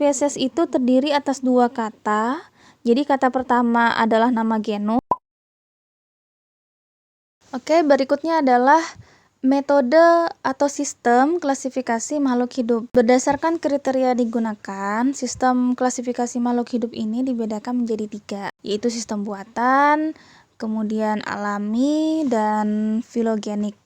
Spesies itu terdiri atas dua kata. Jadi kata pertama adalah nama genus. Oke, berikutnya adalah metode atau sistem klasifikasi makhluk hidup. Berdasarkan kriteria digunakan, sistem klasifikasi makhluk hidup ini dibedakan menjadi 3, yaitu sistem buatan, kemudian alami, dan filogenik.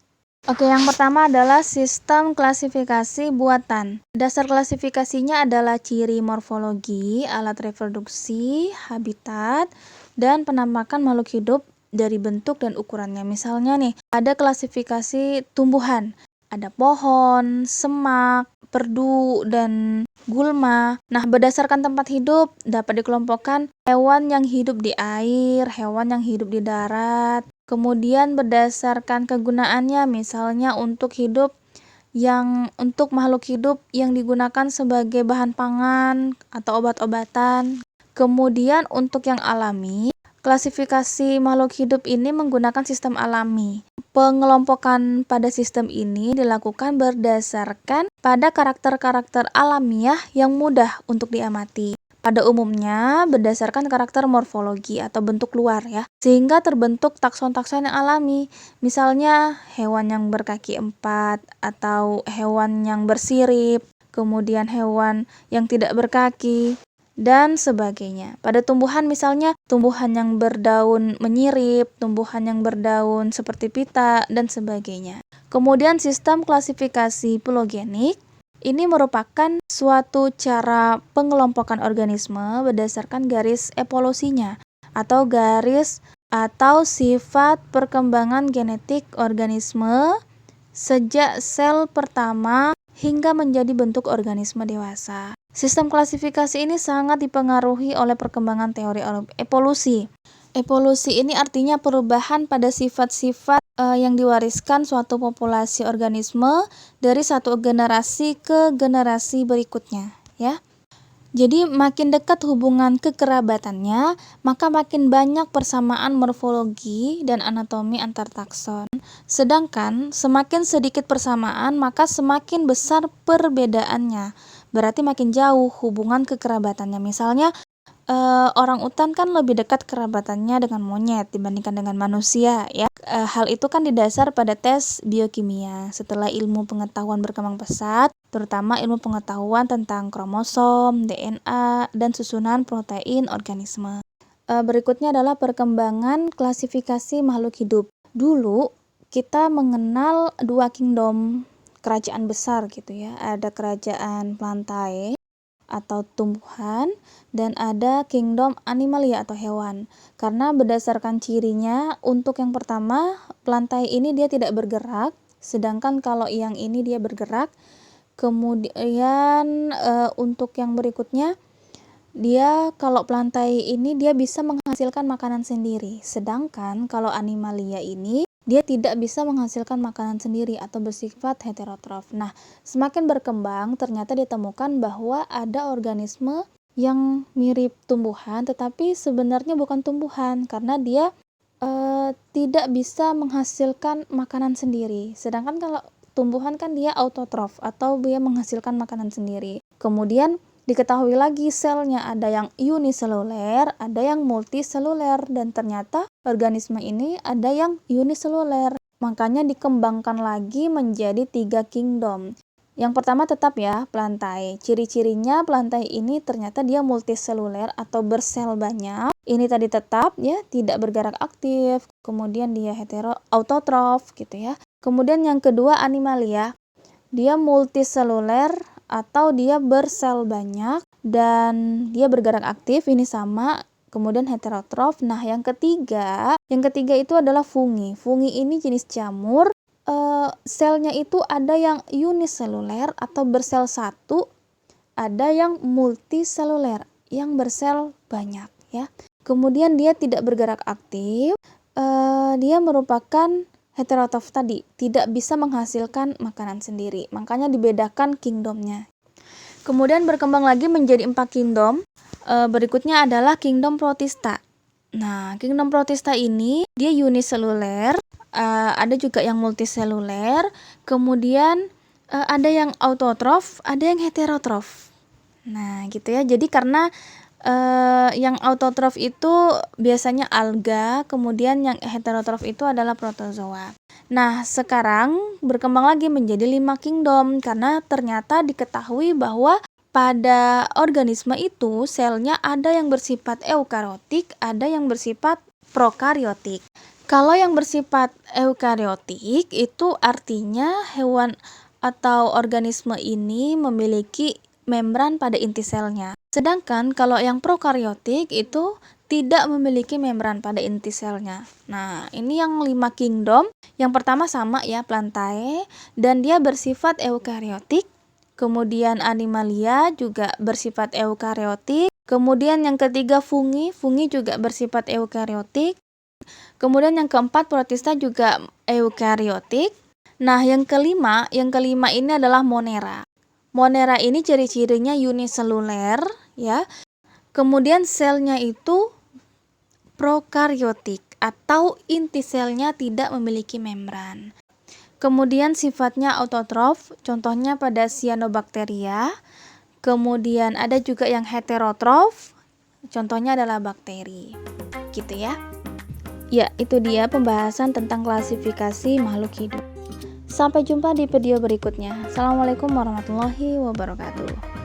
Oke, yang pertama adalah sistem klasifikasi buatan. Dasar klasifikasinya adalah ciri morfologi, alat reproduksi, habitat, dan penampakan makhluk hidup dari bentuk dan ukurannya. Misalnya nih, ada klasifikasi tumbuhan. Ada pohon, semak, perdu, dan gulma. Nah, berdasarkan tempat hidup dapat dikelompokkan hewan yang hidup di air, hewan yang hidup di darat. Kemudian berdasarkan kegunaannya, misalnya untuk makhluk hidup yang digunakan sebagai bahan pangan atau obat-obatan. Kemudian untuk yang alami, klasifikasi makhluk hidup ini menggunakan sistem alami. Pengelompokan pada sistem ini dilakukan berdasarkan pada karakter-karakter alamiah yang mudah untuk diamati. Pada umumnya berdasarkan karakter morfologi atau bentuk luar ya, sehingga terbentuk takson-takson yang alami. Misalnya hewan yang berkaki 4 atau hewan yang bersirip, kemudian hewan yang tidak berkaki, dan sebagainya. Pada tumbuhan misalnya tumbuhan yang berdaun menyirip, tumbuhan yang berdaun seperti pita, dan sebagainya. Kemudian sistem klasifikasi filogenik ini merupakan suatu cara pengelompokan organisme berdasarkan garis evolusinya atau garis atau sifat perkembangan genetik organisme sejak sel pertama hingga menjadi bentuk organisme dewasa. Sistem klasifikasi ini sangat dipengaruhi oleh perkembangan teori evolusi. Evolusi ini artinya perubahan pada sifat-sifat yang diwariskan suatu populasi organisme dari satu generasi ke generasi berikutnya, ya. Jadi makin dekat hubungan kekerabatannya, maka makin banyak persamaan morfologi dan anatomi antar takson. Sedangkan semakin sedikit persamaan, maka semakin besar perbedaannya. Berarti makin jauh hubungan kekerabatannya. Misalnya orang utan kan lebih dekat kerabatannya dengan monyet dibandingkan dengan manusia ya. Hal itu kan didasar pada tes biokimia. Setelah ilmu pengetahuan berkembang pesat, terutama ilmu pengetahuan tentang kromosom, DNA, dan susunan protein organisme. Berikutnya adalah perkembangan klasifikasi makhluk hidup. Dulu kita mengenal 2 kingdom kerajaan besar gitu ya. Ada kerajaan plantae atau tumbuhan, dan ada kingdom animalia atau hewan. Karena berdasarkan cirinya, untuk yang pertama, plantae ini dia tidak bergerak, sedangkan kalau yang ini dia bergerak. Kemudian untuk yang berikutnya, dia kalau plantae ini dia bisa menghasilkan makanan sendiri, sedangkan kalau animalia ini dia tidak bisa menghasilkan makanan sendiri atau bersifat heterotrof. Nah, semakin berkembang ternyata ditemukan bahwa ada organisme yang mirip tumbuhan tetapi sebenarnya bukan tumbuhan karena dia tidak bisa menghasilkan makanan sendiri. Sedangkan kalau tumbuhan kan dia autotrof atau dia menghasilkan makanan sendiri. Kemudian diketahui lagi selnya ada yang uniseluler, ada yang multiseluler, dan ternyata organisme ini ada yang uniseluler. Makanya dikembangkan lagi menjadi 3 kingdom. Yang pertama tetap ya, plantae. Ciri-cirinya plantae ini ternyata dia multiseluler atau bersel banyak. Ini tadi tetap ya, tidak bergerak aktif. Kemudian dia autotrof gitu ya. Kemudian yang kedua animalia. Dia multiseluler atau dia bersel banyak dan dia bergerak aktif, ini sama. Kemudian heterotrof. Nah, yang ketiga itu adalah fungi. Fungi ini jenis jamur. Selnya itu ada yang uniseluler atau bersel satu, ada yang multiseluler yang bersel banyak ya. Kemudian dia tidak bergerak aktif. Dia merupakan heterotrof tadi, tidak bisa menghasilkan makanan sendiri. Makanya dibedakan kingdomnya. Kemudian berkembang lagi menjadi 4 kingdom. Berikutnya adalah kingdom protista. Nah, kingdom protista ini dia uniseluler, ada juga yang multiseluler, kemudian ada yang autotrof, ada yang heterotrof. Nah, gitu ya. Jadi karena yang autotrof itu biasanya alga, kemudian yang heterotrof itu adalah protozoa. Nah, sekarang berkembang lagi menjadi 5 kingdom karena ternyata diketahui bahwa pada organisme itu selnya ada yang bersifat eukariotik, ada yang bersifat prokariotik. Kalau yang bersifat eukariotik itu artinya hewan atau organisme ini memiliki membran pada inti selnya. Sedangkan kalau yang prokariotik itu tidak memiliki membran pada inti selnya. Nah, ini yang 5 kingdom. Yang pertama sama ya, Plantae, dan dia bersifat eukariotik. Kemudian Animalia juga bersifat eukariotik. Kemudian yang ketiga fungi juga bersifat eukariotik. Kemudian yang keempat Protista juga eukariotik. Nah, yang kelima ini adalah Monera. Monera ini ciri-cirinya uniseluler ya. Kemudian selnya itu prokariotik atau inti selnya tidak memiliki membran. Kemudian sifatnya autotrof, contohnya pada Cyanobacteria. Kemudian ada juga yang heterotrof, contohnya adalah bakteri. Gitu ya. Ya, itu dia pembahasan tentang klasifikasi makhluk hidup. Sampai jumpa di video berikutnya. Assalamualaikum warahmatullahi wabarakatuh.